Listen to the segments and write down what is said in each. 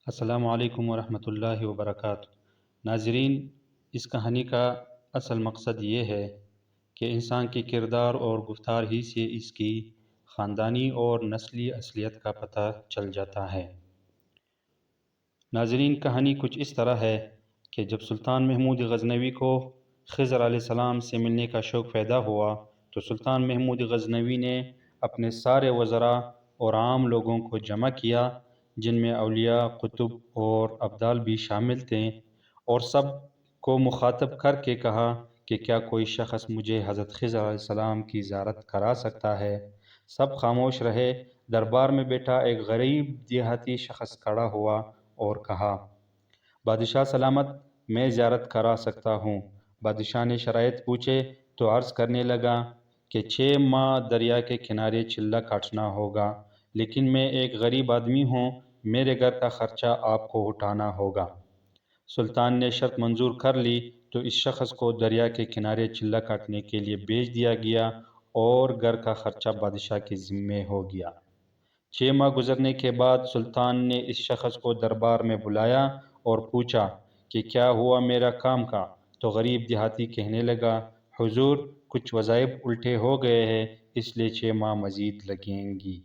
السلام علیکم ورحمۃ اللہ وبرکاتہ۔ ناظرین، اس کہانی کا اصل مقصد یہ ہے کہ انسان کے کردار اور گفتار ہی سے اس کی خاندانی اور نسلی اصلیت کا پتہ چل جاتا ہے۔ ناظرین، کہانی کچھ اس طرح ہے کہ جب سلطان محمود غزنوی کو خضر علیہ السلام سے ملنے کا شوق پیدا ہوا تو سلطان محمود غزنوی نے اپنے سارے وزراء اور عام لوگوں کو جمع کیا، جن میں اولیاء، قطب اور ابدال بھی شامل تھے، اور سب کو مخاطب کر کے کہا کہ کیا کوئی شخص مجھے حضرت خضر علیہ السلام کی زیارت کرا سکتا ہے؟ سب خاموش رہے۔ دربار میں بیٹھا ایک غریب دیہاتی شخص کھڑا ہوا اور کہا، بادشاہ سلامت، میں زیارت کرا سکتا ہوں۔ بادشاہ نے شرائط پوچھے تو عرض کرنے لگا کہ 6 ماہ دریا کے کنارے چلہ کاٹنا ہوگا، لیکن میں ایک غریب آدمی ہوں، میرے گھر کا خرچہ آپ کو اٹھانا ہوگا۔ سلطان نے شرط منظور کر لی تو اس شخص کو دریا کے کنارے چلہ کاٹنے کے لیے بھیج دیا گیا اور گھر کا خرچہ بادشاہ کے ذمے ہو گیا۔ 6 ماہ گزرنے کے بعد سلطان نے اس شخص کو دربار میں بلایا اور پوچھا کہ کیا ہوا میرا کام کا؟ تو غریب دیہاتی کہنے لگا، حضور، کچھ وظائف الٹے ہو گئے ہیں، اس لیے 6 ماہ مزید لگیں گی۔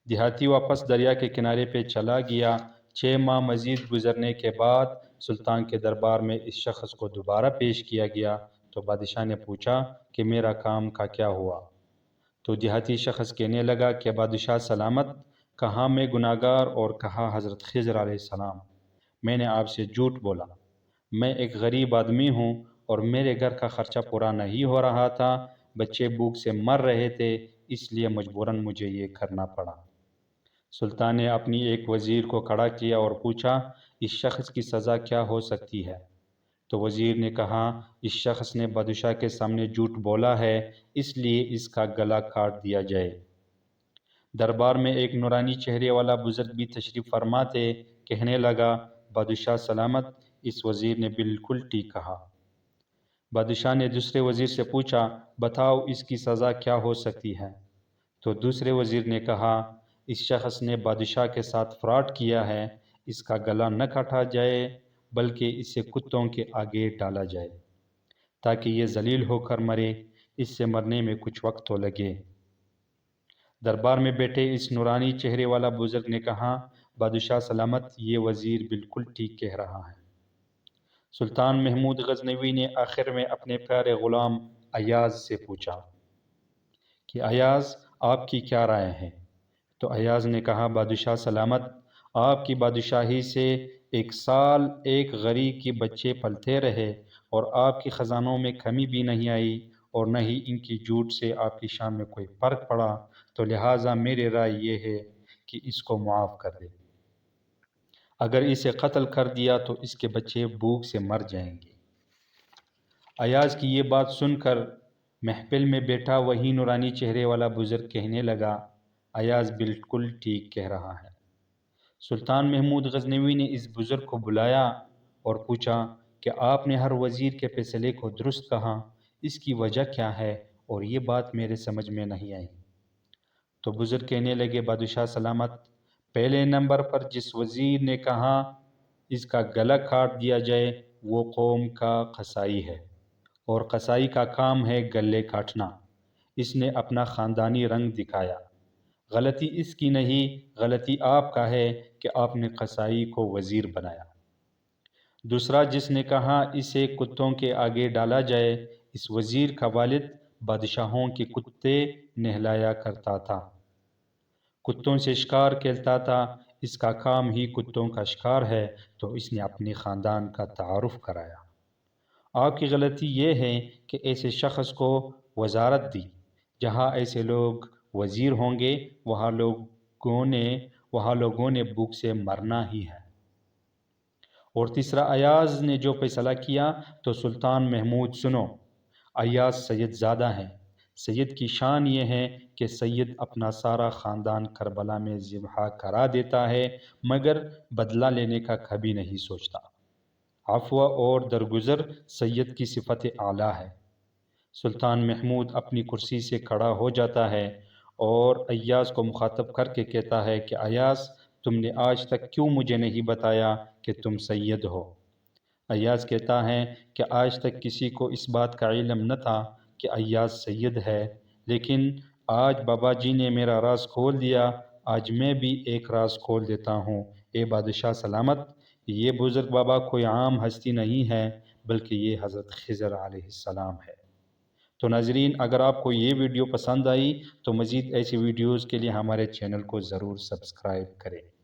دیہاتی واپس دریا کے کنارے پہ چلا گیا۔ 6 ماہ مزید گزرنے کے بعد سلطان کے دربار میں اس شخص کو دوبارہ پیش کیا گیا تو بادشاہ نے پوچھا کہ میرا کام کا کیا ہوا؟ تو دیہاتی شخص کہنے لگا کہ بادشاہ سلامت، کہاں میں گناہگار اور کہاں حضرت خضر علیہ السلام۔ میں نے آپ سے جھوٹ بولا۔ میں ایک غریب آدمی ہوں اور میرے گھر کا خرچہ پورا نہیں ہو رہا تھا، بچے بھوک سے مر رہے تھے، اس لیے مجبوراً مجھے یہ کرنا پڑا۔ سلطان نے اپنی ایک وزیر کو کھڑا کیا اور پوچھا، اس شخص کی سزا کیا ہو سکتی ہے؟ تو وزیر نے کہا، اس شخص نے بادشاہ کے سامنے جھوٹ بولا ہے، اس لیے اس کا گلا کاٹ دیا جائے۔ دربار میں ایک نورانی چہرے والا بزرگ بھی تشریف فرما تھے، کہنے لگا، بادشاہ سلامت، اس وزیر نے بالکل ٹھیک کہا۔ بادشاہ نے دوسرے وزیر سے پوچھا، بتاؤ اس کی سزا کیا ہو سکتی ہے؟ تو دوسرے وزیر نے کہا، اس شخص نے بادشاہ کے ساتھ فراڈ کیا ہے، اس کا گلا نہ کاٹا جائے بلکہ اسے کتوں کے آگے ڈالا جائے تاکہ یہ ذلیل ہو کر مرے، اس سے مرنے میں کچھ وقت تو لگے۔ دربار میں بیٹھے اس نورانی چہرے والا بزرگ نے کہا، بادشاہ سلامت، یہ وزیر بالکل ٹھیک کہہ رہا ہے۔ سلطان محمود غزنوی نے آخر میں اپنے پیارے غلام ایاز سے پوچھا کہ ایاز، آپ کی کیا رائے ہے؟ تو ایاز نے کہا، بادشاہ سلامت، آپ کی بادشاہی سے 1 سال ایک غریب کے بچے پلتے رہے اور آپ کے خزانوں میں کمی بھی نہیں آئی اور نہ ہی ان کی جھوٹ سے آپ کی شان میں کوئی فرق پڑا، تو لہٰذا میری رائے یہ ہے کہ اس کو معاف کر دے۔ اگر اسے قتل کر دیا تو اس کے بچے بھوک سے مر جائیں گے۔ ایاز کی یہ بات سن کر محفل میں بیٹھا وہی نورانی چہرے والا بزرگ کہنے لگا، ایاز بالکل ٹھیک کہہ رہا ہے۔ سلطان محمود غزنوی نے اس بزرگ کو بلایا اور پوچھا کہ آپ نے ہر وزیر کے فیصلے کو درست کہا، اس کی وجہ کیا ہے اور یہ بات میرے سمجھ میں نہیں آئی۔ تو بزرگ کہنے لگے، بادشاہ سلامت، پہلے نمبر پر جس وزیر نے کہا اس کا گلا کاٹ دیا جائے وہ قوم کا قصائی ہے، اور قصائی کا کام ہے گلے کاٹنا۔ اس نے اپنا خاندانی رنگ دکھایا۔ غلطی اس کی نہیں، غلطی آپ کا ہے کہ آپ نے قصائی کو وزیر بنایا۔ دوسرا جس نے کہا اسے کتوں کے آگے ڈالا جائے، اس وزیر کا والد بادشاہوں کے کتے نہلایا کرتا تھا، کتوں سے شکار کھیلتا تھا، اس کا کام ہی کتوں کا شکار ہے، تو اس نے اپنے خاندان کا تعارف کرایا۔ آپ کی غلطی یہ ہے کہ ایسے شخص کو وزارت دی۔ جہاں ایسے لوگ وزیر ہوں گے وہاں لوگوں نے بھوک سے مرنا ہی ہے۔ اور تیسرا، ایاز نے جو فیصلہ کیا تو سلطان محمود سنو، ایاز سید زادہ ہیں۔ سید کی شان یہ ہے کہ سید اپنا سارا خاندان کربلا میں ذبح کرا دیتا ہے مگر بدلہ لینے کا کبھی نہیں سوچتا۔ عفو اور درگزر سید کی صفت اعلیٰ ہے۔ سلطان محمود اپنی کرسی سے کھڑا ہو جاتا ہے اور ایاز کو مخاطب کر کے کہتا ہے کہ ایاز، تم نے آج تک کیوں مجھے نہیں بتایا کہ تم سید ہو؟ ایاز کہتا ہے کہ آج تک کسی کو اس بات کا علم نہ تھا کہ ایاز سید ہے، لیکن آج بابا جی نے میرا راز کھول دیا۔ آج میں بھی ایک راز کھول دیتا ہوں۔ اے بادشاہ سلامت، یہ بزرگ بابا کوئی عام ہستی نہیں ہے، بلکہ یہ حضرت خضر علیہ السلام ہے۔ تو ناظرین، اگر آپ کو یہ ویڈیو پسند آئی تو مزید ایسی ویڈیوز کے لیے ہمارے چینل کو ضرور سبسکرائب کریں۔